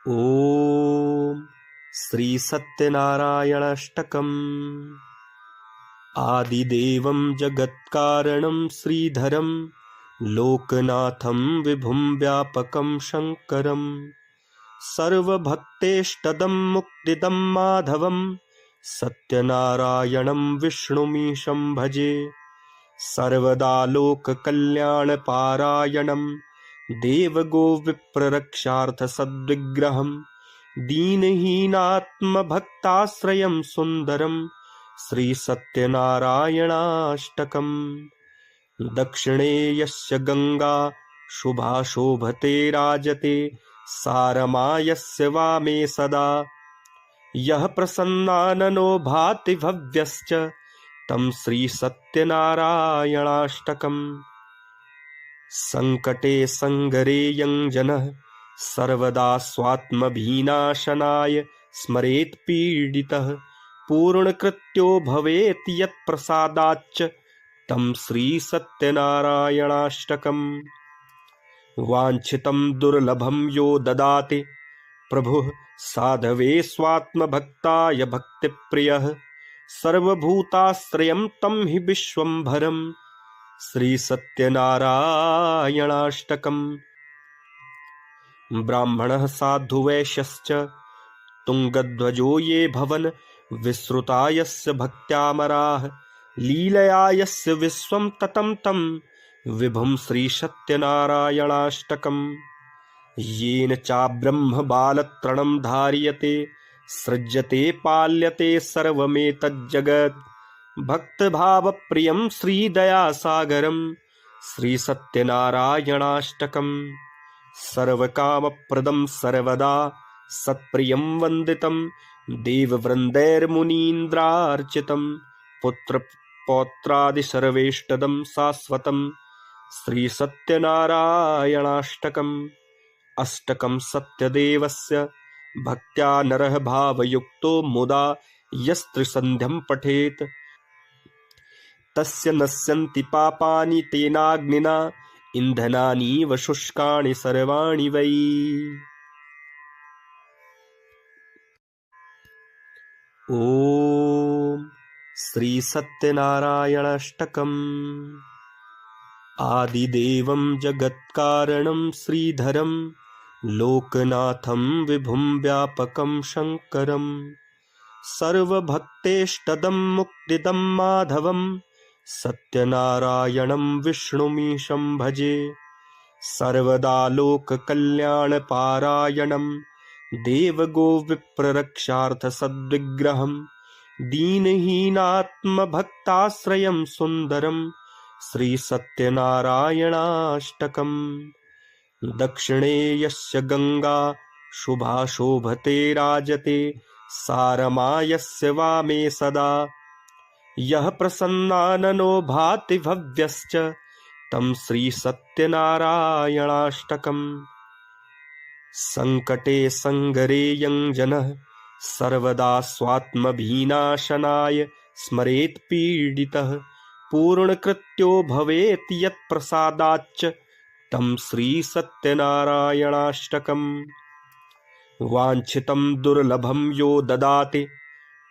ॐ श्री सत्यनारायणाष्टकम्। आदिदेवं जगत्कारणं श्रीधरं लोकनाथं विभुं व्यापकं शङ्करं सर्वभक्तेष्टदं मुक्तिदं माधवं सत्यनारायणं विष्णुमीशं भजे। सर्वदा लोककल्याणपारायणं देवगोविप्ररक्षार्थसद्विग्रहं दीनहीनात्मभक्ताश्रयं सुन्दरं श्रीसत्यनारायणाष्टकम्। दक्षिणे यस्य गंगा शुभा शोभते राजते सारमा यस्य वामे सदा यः प्रसन्नाननो भाति भव्यश्च तं श्रीसत्यनारायणाष्टकम्। संकटे संगरे यं जनः सर्वदा स्वात्मभिनाशनाय स्मरेत् पीडितः पूर्णकृत्यो भवेत् यत्प्रसादाच्च तं श्रीसत्यनारायणाष्टकम्। वाञ्छितं दुर्लभं यो ददाति प्रभुः साधवे स्वात्मभक्ताय भक्तिप्रियः सर्वभूताश्रयं तं हि विश्वम्भरं श्रीसत्यनारायणाष्टकम्। ब्राह्मणः साधुवैश्यश्च तुङ्गध्वजो ये भवन विश्रुता यस्य भक्त्यामराः लीलया यस्य विश्वं ततं तं विभुं श्रीसत्यनारायणाष्टकम्। येन चाब्रह्म बालत्रणं धार्यते सृज्यते पाल्यते सर्वमेतज्जगत् भक्तभावप्रियं श्रीदयासागरं श्रीसत्यनारायणाष्टकम्। सर्वकामप्रदं सर्वदा सत्प्रियं वन्दितं देववृन्दैर्मुनीन्द्रार्चितं पुत्रपौत्रादिसर्वेष्टदं शाश्वतं श्रीसत्यनारायणाष्टकम्। अष्टकं सत्यदेवस्य भक्त्या नरः भावयुक्तो मुदा यस्त्रिसन्ध्यं पठेत् तस्य नश्यन्ति पापानि तेनाग्निना इन्धनानीव शुष्काणि सर्वाणि वै। ॐ श्री सत्यनारायणाष्टकम्। आदिदेवं जगत्कारणं श्रीधरं लोकनाथं विभुं व्यापकं शङ्करं सर्वभक्तेष्टदं मुक्तिदं माधवं सत्यनारायणं विष्णुमीशं भजे। सर्वदा लोककल्याणपारायणं देवगोविप्ररक्षार्थसद्विग्रहं दीनहीनात्मभक्ताश्रयं सुन्दरं श्रीसत्यनारायणाष्टकम्। दक्षिणे यस्य गंगा शुभा शोभते राजते सारमा यस्य वामे सदा यः प्रसन्नाननो भाति भव्यश्च तं श्रीसत्यनारायणाष्टकम्। संकटे संगरे यं जनः सर्वदा स्वात्मभिनाशनाय स्मरेत् पीडितः पूर्णकृत्यो भवेत् यत्प्रसादाच्च तं श्रीसत्यनारायणाष्टकम्। वाञ्छितं दुर्लभं यो ददाति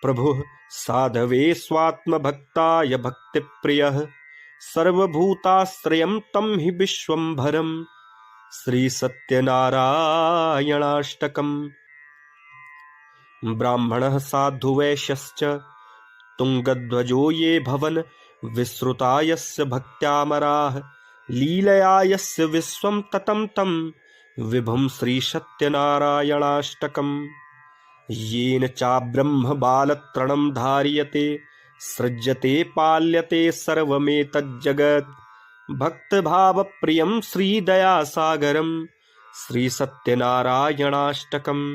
प्रभुः साधवे स्वात्मभक्ताय भक्तिप्रियः सर्वभूताश्रयं तं हि विश्वम्भरं श्रीसत्यनारायणाष्टकम्। ब्राह्मणः साधुवैश्यश्च तुङ्गध्वजो ये भवन विश्रुता यस्य भक्त्यामराः लीलया यस्य विश्वं ततं तं विभुं श्रीसत्यनारायणाष्टकम्। येन चाब्रह्म बालत्रणं धार्यते सृज्यते पाल्यते सर्वमेतज्जगत् भक्तभावप्रियं श्रीदयासागरं श्रीसत्यनारायणाष्टकम्।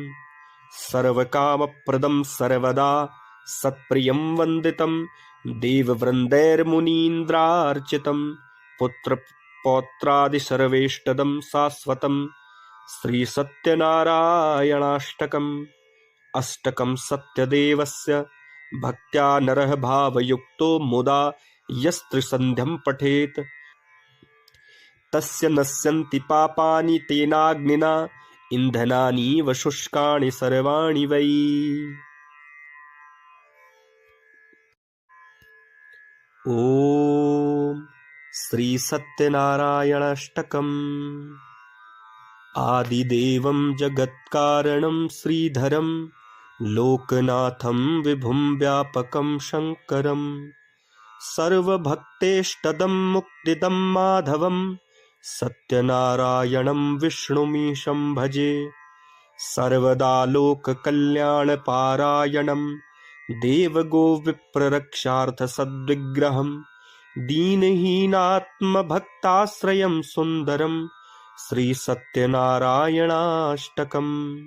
सर्वकामप्रदं सर्वदा सत्प्रियं वन्दितं देववृन्दैर्मुनीन्द्रार्चितं पुत्रपौत्रादिसर्वेष्टदं शाश्वतं श्रीसत्यनारायणाष्टकम्। अष्टकं सत्यदेवस्य भक्त्या नरः भावयुक्तो मुदा यस्त्रिसन्ध्यं पठेत् तस्य नश्यन्ति पापानि तेनाग्निना इन्धनानीव शुष्काणि सर्वाणि वै। ॐ श्री सत्यनारायणाष्टकम्। आदिदेवं जगत्कारणं श्रीधरं लोकनाथं विभुं व्यापकं शङ्करं सर्वभक्तेष्टदं मुक्तिदं माधवं सत्यनारायणं विष्णुमीशं भजे। सर्वदा लोककल्याणपारायणं देवगोविप्ररक्षार्थसद्विग्रहं दीनहीनात्मभक्ताश्रयं सुन्दरं श्रीसत्यनारायणाष्टकम्।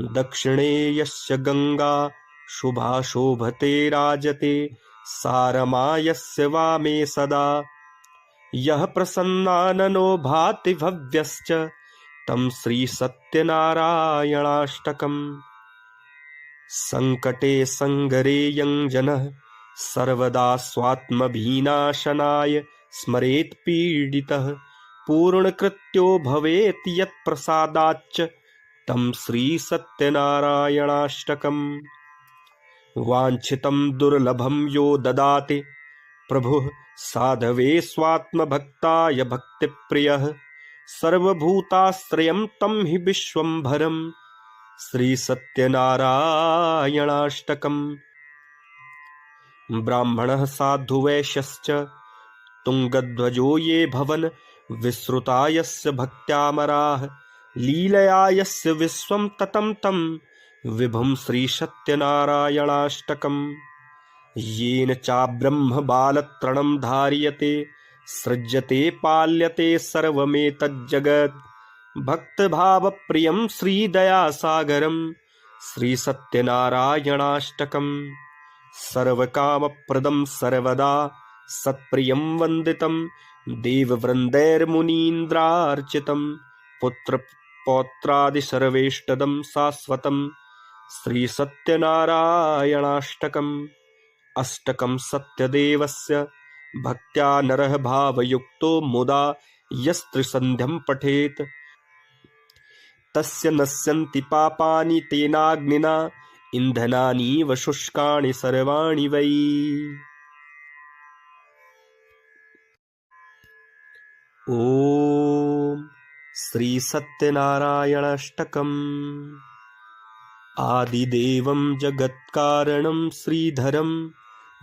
दक्षिणे यस्य गंगा शुभा शोभते राजते सारमा यस्य वामे सदा यः प्रसन्नाननो भाति भव्यश्च तं श्रीसत्यनारायणाष्टकम्। संकटे संगरे यं जनः सर्वदा स्वात्मभिनाशनाय स्मरेत् पीडितः पूर्णकृत्यो भवेत् यत्प्रसादाच्च तं श्रीसत्यनारायणाष्टकम्। वाञ्छितं दुर्लभं यो ददाति प्रभुः साधवे स्वात्मभक्ताय भक्तिप्रियः सर्वभूताश्रयं तं हि विश्वम्भरं श्रीसत्यनारायणाष्टकम्। ब्राह्मणः साधुवैश्यश्च तुङ्गध्वजो ये भवन विश्रुता यस्य भक्त्यामराः लीलया यस्य विश्वं ततं तं विभुं श्रीसत्यनारायणाष्टकम्। येन चाब्रह्म बालत्रणं धार्यते सृज्यते पाल्यते सर्वमेतज्जगत् भक्तभावप्रियं श्रीदयासागरं श्रीसत्यनारायणाष्टकम्। सर्वकामप्रदं सर्वदा सत्प्रियं वन्दितं देववृन्दैर्मुनीन्द्रार्चितं पुत्रपौत्रादिसर्वेष्टदं शाश्वतं श्रीसत्यनारायणाष्टकम्। अष्टकं सत्यदेवस्य भक्त्या नरः भावयुक्तो मुदा यस्त्रिसन्ध्यं पठेत् तस्य नश्यन्ति पापानि तेनाग्निना इन्धनानीव शुष्काणि सर्वाणि वै। ॐ श्री सत्यनारायणाष्टकम्। आदिदेवं जगत्कारणं श्रीधरं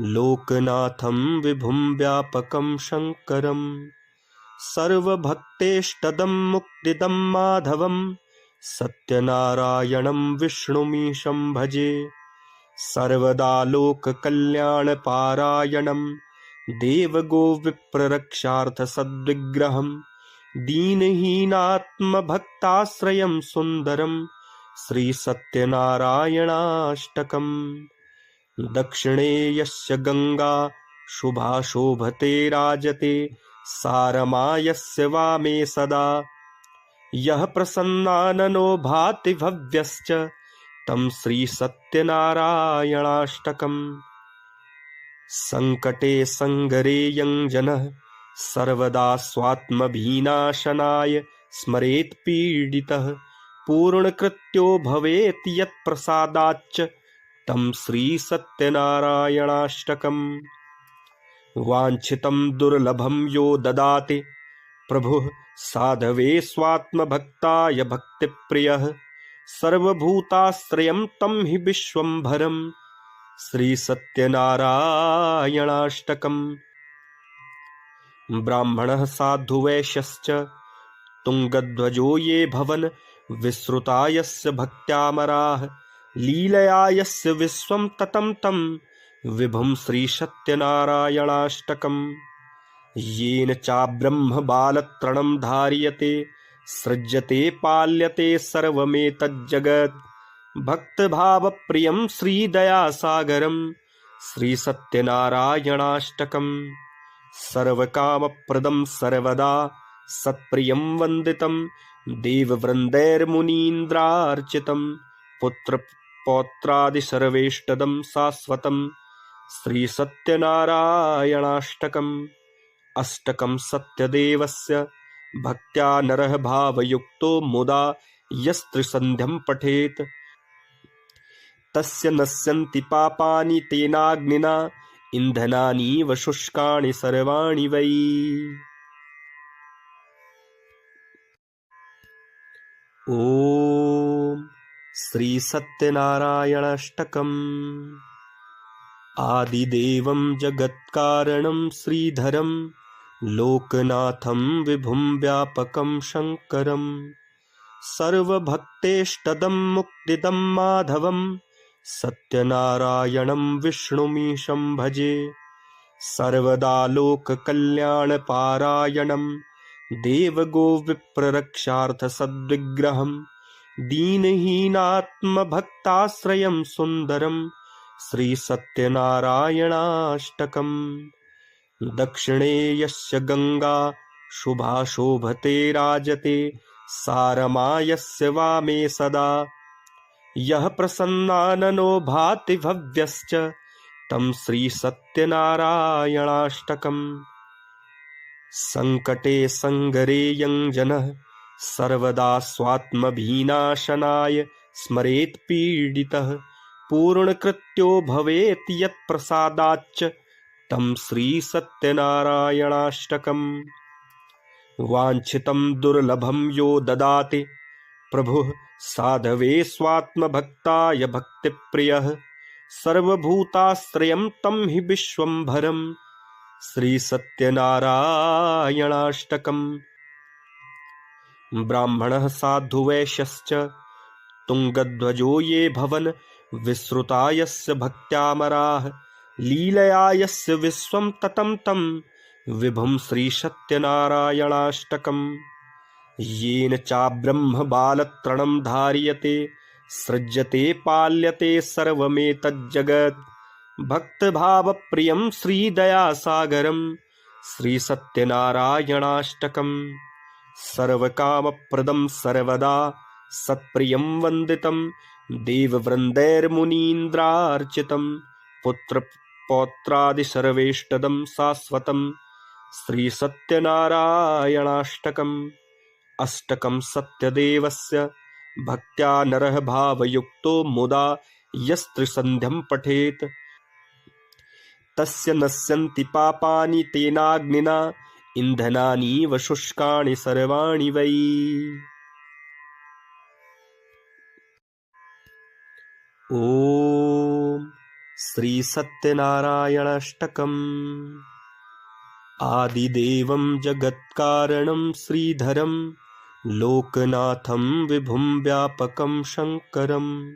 लोकनाथं विभुं व्यापकं शङ्करं सर्वभक्तेष्टदं मुक्तिदं माधवं सत्यनारायणं विष्णुमीशं भजे। सर्वदा लोककल्याणपारायणं देवगोविप्ररक्षार्थसद्विग्रहं दीनहीनात्मभक्ताश्रयं सुन्दरं श्रीसत्यनारायणाष्टकम्। दक्षिणे यस्य गंगा शुभा शोभते राजते सारमा यस्य वामे सदा यः प्रसन्नाननो भाति भव्यश्च तं श्रीसत्यनारायणाष्टकम्। संकटे संगरे यं जनः सर्वदा स्वात्मभिनाशनाय स्मरेत् पीडितः पूर्णकृत्यो भवेत् यत्प्रसादाच्च तं श्रीसत्यनारायणाष्टकम्। वाञ्छितं दुर्लभं यो ददाति प्रभुः साधवे स्वात्मभक्ताय भक्तिप्रियः सर्वभूताश्रयं तं हि विश्वम्भरं श्रीसत्यनारायणाष्टकम्। ब्राह्मणः साधुवैश्यश्च तुङ्गध्वजो ये भवन विश्रुता यस्य भक्त्यामराः लीलया यस्य विश्वं ततं तं विभुं श्रीसत्यनारायणाष्टकम्। येन चाब्रह्म बालत्रणं धार्यते सृज्यते पाल्यते सर्वमेतज्जगत् भक्तभावप्रियं श्रीदयासागरं श्रीसत्यनारायणाष्टकम्। सर्वकामप्रदं सर्वदा सत्प्रियं वन्दितं देववृन्दैर्मुनीन्द्रार्चितं पुत्रपौत्रादिसर्वेष्टदं शाश्वतं श्रीसत्यनारायणाष्टकम्। अष्टकं सत्यदेवस्य भक्त्या नरः भावयुक्तो मुदा यस्त्रिसन्ध्यं पठेत् तस्य नश्यन्ति पापानि तेनाग्निना इन्धनानीव शुष्काणि सर्वाणि वै। ॐ श्री सत्यनारायणाष्टकम्। आदिदेवं जगत्कारणं श्रीधरं लोकनाथं विभुं व्यापकं शङ्करं सर्वभक्तेष्टदं मुक्तिदं माधवं सत्यनारायणं विष्णुमीशं भजे। सर्वदा लोककल्याणपारायणं देवगोविप्ररक्षार्थसद्विग्रहं दीनहीनात्मभक्ताश्रयं सुन्दरं श्रीसत्यनारायणाष्टकम्। दक्षिणे यस्य गंगा शुभा शोभते राजते सारमा यस्य वामे सदा यः प्रसन्नाननो भाति भव्यश्च तं श्रीसत्यनारायणाष्टकम्। संकटे संगरे यं जनः सर्वदा स्वात्मभिनाशनाय स्मरेत् पीडितः पूर्णकृत्यो भवेत् यत्प्रसादाच्च तं श्रीसत्यनारायणाष्टकम्। वाञ्छितं दुर्लभं यो ददाति प्रभुः साधवे स्वात्मभक्ताय भक्तिप्रियः सर्वभूताश्रयं तं हि विश्वम्भरं श्रीसत्यनारायणाष्टकम्। ब्राह्मणः साधुवैश्यश्च तुङ्गध्वजो ये भवन् विश्रुता यस्य भक्त्यामराः लीलया यस्य विश्वं ततं तं विभुं श्रीसत्यनारायणाष्टकम्। येन चाब्रह्म बालत्रणं धार्यते सृज्यते पाल्यते सर्वमेतज्जगत् भक्तभावप्रियं श्रीदयासागरं श्रीसत्यनारायणाष्टकम्। सर्वकामप्रदं सर्वदा सत्प्रियं वन्दितं देववृन्दैर्मुनीन्द्रार्चितं पुत्रपौत्रादिसर्वेष्टदं शाश्वतं श्रीसत्यनारायणाष्टकम्। अष्टकं सत्यदेवस्य भक्त्या नरः भावयुक्तो मुदा यस्त्रिसन्ध्यं पठेत् तस्य नश्यन्ति पापानि तेनाग्निना इन्धनानीव शुष्काणि सर्वाणि वै। ॐ श्री सत्यनारायणाष्टकम्। आदिदेवं जगत्कारणं श्रीधरं लोकनाथं विभुं व्यापकं शङ्करं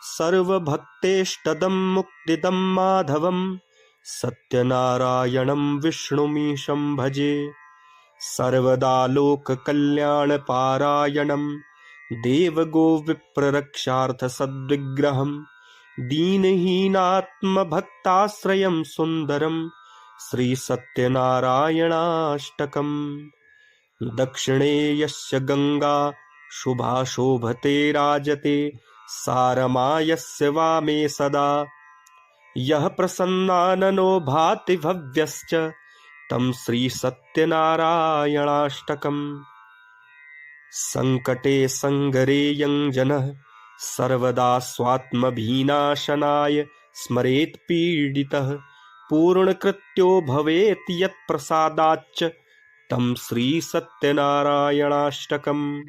सर्वभक्तेष्टदं मुक्तिदं माधवं सत्यनारायणं विष्णुमीशं भजे। सर्वदा लोककल्याणपारायणं देवगोविप्ररक्षार्थसद्विग्रहं दीनहीनात्मभक्ताश्रयं सुन्दरं श्रीसत्यनारायणाष्टकम्। दक्षिणे यस्य गंगा शुभा शोभते राजते सारमा यस्य वामे सदा यः प्रसन्नाननो भाति भव्यश्च तं श्रीसत्यनारायणाष्टकम्। संकटे संगरे यं जनः सर्वदा स्वात्मभिनाशनाय स्मरेत् पीडितः पूर्णकृत्यो भवेत् यत्प्रसादाच्च तं श्रीसत्यनारायणाष्टकम्।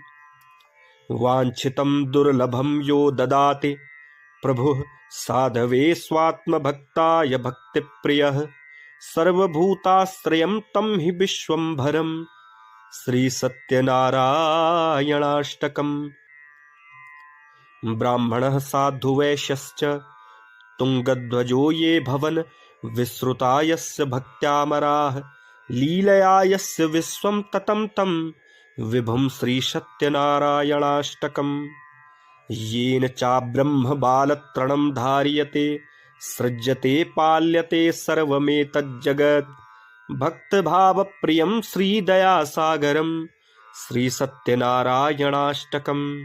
वाञ्छितं दुर्लभं यो ददाति प्रभुः साधवे स्वात्मभक्ताय भक्तिप्रियः सर्वभूताश्रयं तं हि विश्वम्भरं श्रीसत्यनारायणाष्टकम्। ब्राह्मणः साधुवैश्यश्च तुङ्गध्वजो ये भवन् विश्रुता यस्य भक्त्यामराः लीलया यस्य विश्वं ततं तं विभुं श्रीसत्यनारायणाष्टकम्। येन चाब्रह्म बालत्रणं धार्यते सृज्यते पाल्यते सर्वमेतज्जगत् भक्तभावप्रियं श्रीदयासागरं श्रीसत्यनारायणाष्टकम्।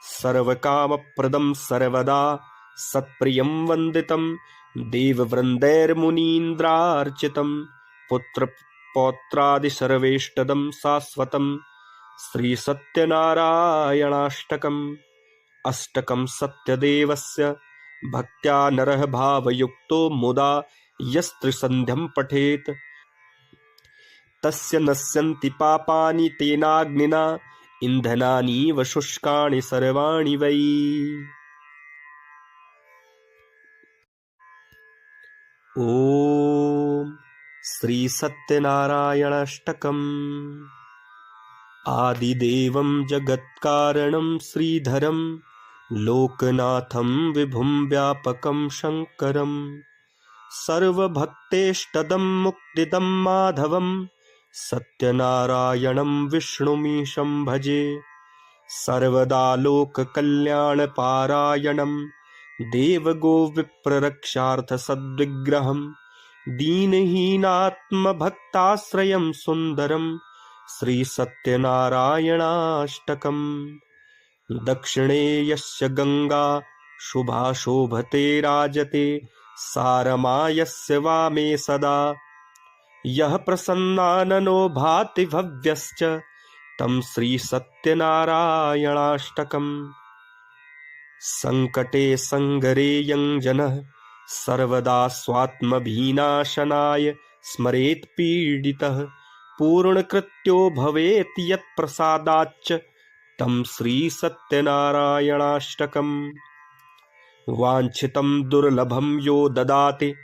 सर्वकामप्रदं सर्वदा सत्प्रियं वन्दितं देववृन्दैर्मुनीन्द्रार्चितं पुत्रपौत्रादिसर्वेष्टदं शाश्वतं श्रीसत्यनारायणाष्टकम्। अष्टकं सत्यदेवस्य भक्त्या नरः भावयुक्तो मुदा यस्त्रिसन्ध्यं पठेत् तस्य नश्यन्ति पापानि तेनाग्निना इन्धनानीव शुष्काणि सर्वाणि वै। ॐ श्रीसत्यनारायणाष्टकम्। आदिदेवं जगत्कारणं श्रीधरं लोकनाथं विभुं व्यापकं शङ्करं सर्वभक्तेष्टदं मुक्तिदं माधवं सत्यनारायणं विष्णुमीशं भजे। सर्वदा लोककल्याणपारायणं देवगोविप्ररक्षार्थसद्विग्रहं दीनहीनात्मभक्ताश्रयं सुन्दरं श्रीसत्यनारायणाष्टकम्। दक्षिणे यस्य गंगा शुभा शोभते राजते सारमायस्य वामे सदा यः प्रसन्नाननो भाति भव्यश्च तं श्रीसत्यनारायणाष्टकम्। संकटे संगरे यं जनः सर्वदा स्वात्मभिनाशनाय स्मरेत् पीडितः पूर्णकृत्यो भवेत् यत्प्रसादाच्च तं श्रीसत्यनारायणाष्टकम्। वाञ्छितं दुर्लभं यो ददाति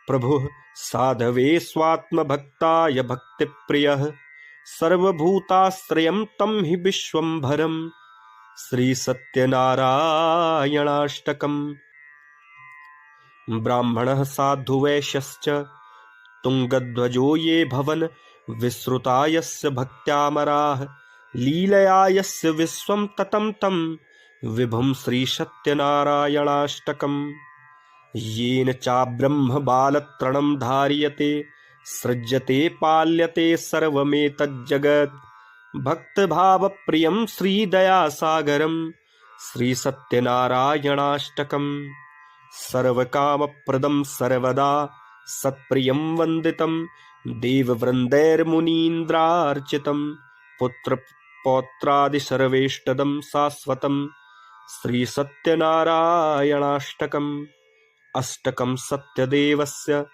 प्रभुः साधवे स्वात्मभक्ताय भक्तिप्रियः सर्वभूताश्रयं तं हि विश्वम्भरं श्रीसत्यनारायणाष्टकम्। ब्राह्मणः साधुवैश्यश्च तुङ्गध्वजो ये भवन विश्रुता यस्य भक्त्यामराः लीलया यस्य विश्वं ततं तं विभुं श्रीसत्यनारायणाष्टकम्। येन चाब्रह्म बालत्रणं धार्यते सृज्यते पाल्यते सर्वमेतज्जगत् भक्तभावप्रियं श्रीदयासागरं श्रीसत्यनारायणाष्टकम्। सर्वकामप्रदं सर्वदा सत्प्रियं वन्दितं देववृन्दैर्मुनीन्द्रार्चितं पुत्रपौत्रादिसर्वेष्टदं शाश्वतं श्रीसत्यनारायणाष्टकम्। अष्टकं सत्यदेवस्य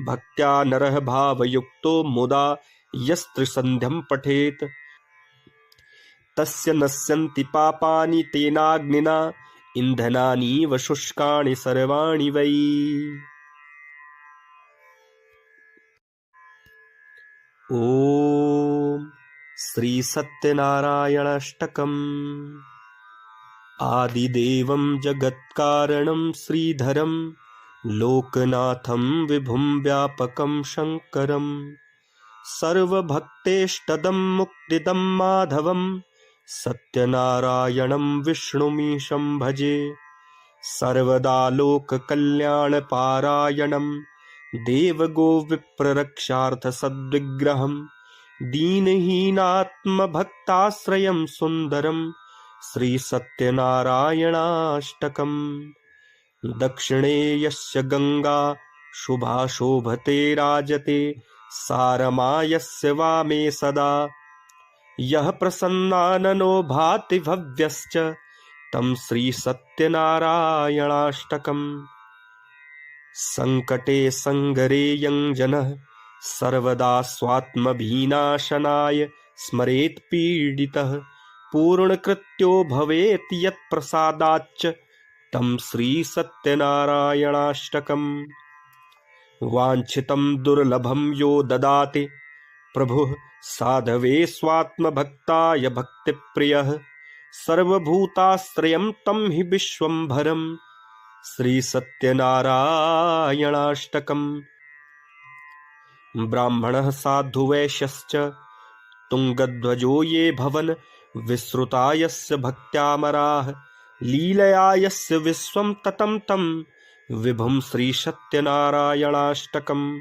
भक्त्या नरः भावयुक्तो मुदा यस्त्रिसन्ध्यं पठेत् तस्य नश्यन्ति पापानि तेनाग्निना इन्धनानीव शुष्काणि सर्वाणि वै। ॐ श्रीसत्यनारायणाष्टकम्। आदिदेवं जगत्कारणं श्रीधरं लोकनाथं विभुं व्यापकं शङ्करं सर्वभक्तेष्टदं मुक्तिदं माधवं सत्यनारायणं विष्णुमीशं भजे। सर्वदा लोककल्याणपारायणं देवगोविप्ररक्षार्थसद्विग्रहं दीनहीनात्मभक्ताश्रयं सुन्दरं श्रीसत्यनारायणाष्टकम्। दक्षिणे यस्य गंगा शुभा शोभते राजते सारमायस्य वामे सदा यः प्रसन्नाननो भाति भव्यश्च तं श्रीसत्यनारायणाष्टकम्। संकटे संगरे यं जनः सर्वदा स्वात्मभिनाशनाय स्मरेत् पीडितः पूर्णकृत्यो भवेत् यत्प्रसादाच्च तं श्रीसत्यनारायणाष्टकम्। वाञ्छितं दुर्लभं यो ददाति प्रभुः साधवे स्वात्मभक्ताय भक्तिप्रियः सर्वभूताश्रयं तं हि विश्वम्भरं श्रीसत्यनारायणाष्टकम्। ब्राह्मणः साधुवैश्यश्च तुङ्गध्वजो ये भवन विश्रुता यस्य भक्त्यामराः लीलया यस्य विश्वं ततं तं विभुं श्रीसत्यनारायणाष्टकम्।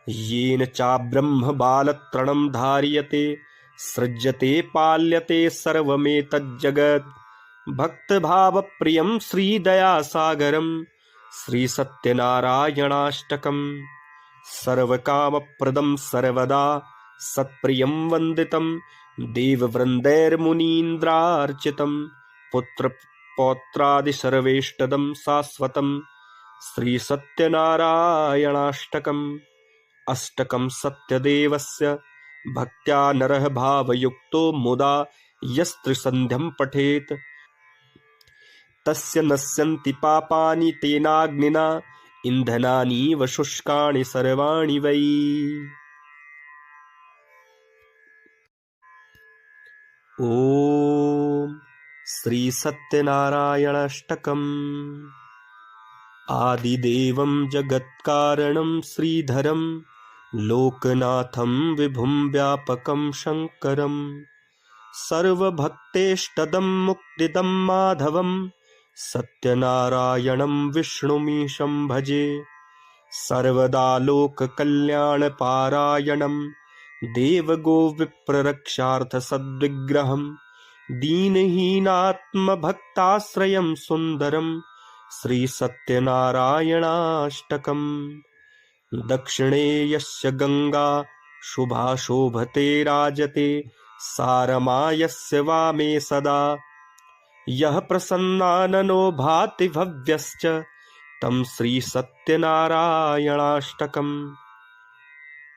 येन चाब्रह्म बालत्रणं धार्यते सृज्यते पाल्यते सर्वमेतज्जगत् भक्तभावप्रियं श्रीदयासागरं श्रीसत्यनारायणाष्टकम्। सर्वकामप्रदं सर्वदा सत्प्रियं वन्दितं देववृन्दैर्मुनीन्द्रार्चितं पुत्रपौत्रादिसर्वेष्टदं शाश्वतं श्रीसत्यनारायणाष्टकम्। अष्टकं सत्यदेवस्य भक्त्या नरः भावयुक्तो मुदा यस्त्रिसन्ध्यं पठेत् तस्य नश्यन्ति पापानि तेनाग्निना इन्धनानीव शुष्काणि सर्वाणि वै। ॐ श्री सत्यनारायणाष्टकम्। आदिदेवं जगत्कारणं श्रीधरं लोकनाथं विभुं व्यापकं शङ्करं सर्वभक्तेष्टदं मुक्तिदं माधवं सत्यनारायणं विष्णुमीशं भजे। सर्वदा लोककल्याणपारायणं देवगोविप्ररक्षार्थसद्विग्रहं दीनहीनात्मभक्ताश्रयं सुन्दरं श्रीसत्यनारायणाष्टकम्। दक्षिणे यस्य गंगा शुभा शोभते राजते सारमा यस्य वामे सदा यः प्रसन्नाननो भाति भव्यश्च तं श्रीसत्यनारायणाष्टकम्।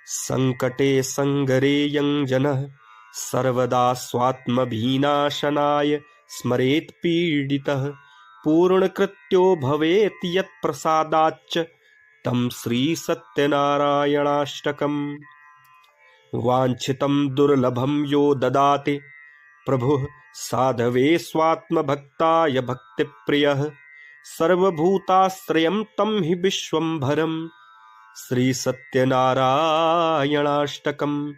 संकटे संगरे यं जनः सर्वदा स्वात्मभिनाशनाय स्मरेत् पीडितः पूर्णकृत्यो भवेत् यत्प्रसादाच्च तं श्रीसत्यनारायणाष्टकम्। वाञ्छितं दुर्लभं यो ददाति प्रभुः साधवे स्वात्मभक्ताय भक्तिप्रियः सर्वभूताश्रयं तं हि विश्वम्भरं श्रीसत्यनारायणाष्टकम्।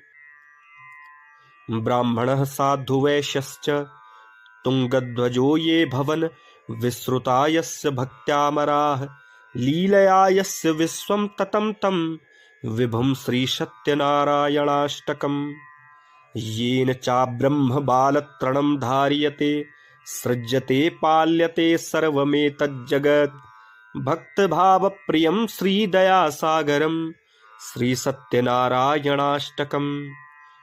ब्राह्मणः साधुवैश्यश्च तुङ्गध्वजो ये भवन् विश्रुता यस्य भक्त्यामराः लीलया यस्य विश्वं ततं तं विभुं श्रीसत्यनारायणाष्टकम्। येन चाब्रह्म बालत्रणं धार्यते सृज्यते पाल्यते सर्वमेतज्जगत् भक्तभावप्रियं श्रीदयासागरं श्रीसत्यनारायणाष्टकम्।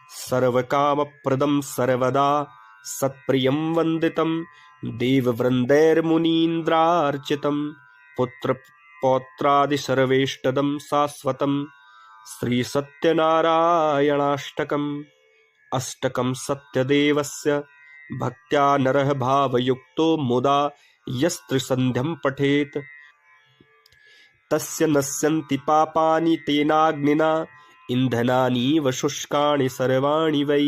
सर्वकामप्रदं सर्वदा सत्प्रियं वन्दितं देववृन्दैर्मुनीन्द्रार्चितं पुत्रपौत्रादिसर्वेष्टदं शाश्वतं श्रीसत्यनारायणाष्टकम्। अष्टकं सत्यदेवस्य भक्त्या नरः भावयुक्तो मुदा यस्त्रिसन्ध्यं पठेत् तस्य नश्यन्ति पापानि तेनाग्निना इन्धनानीव शुष्काणि सर्वाणि वै।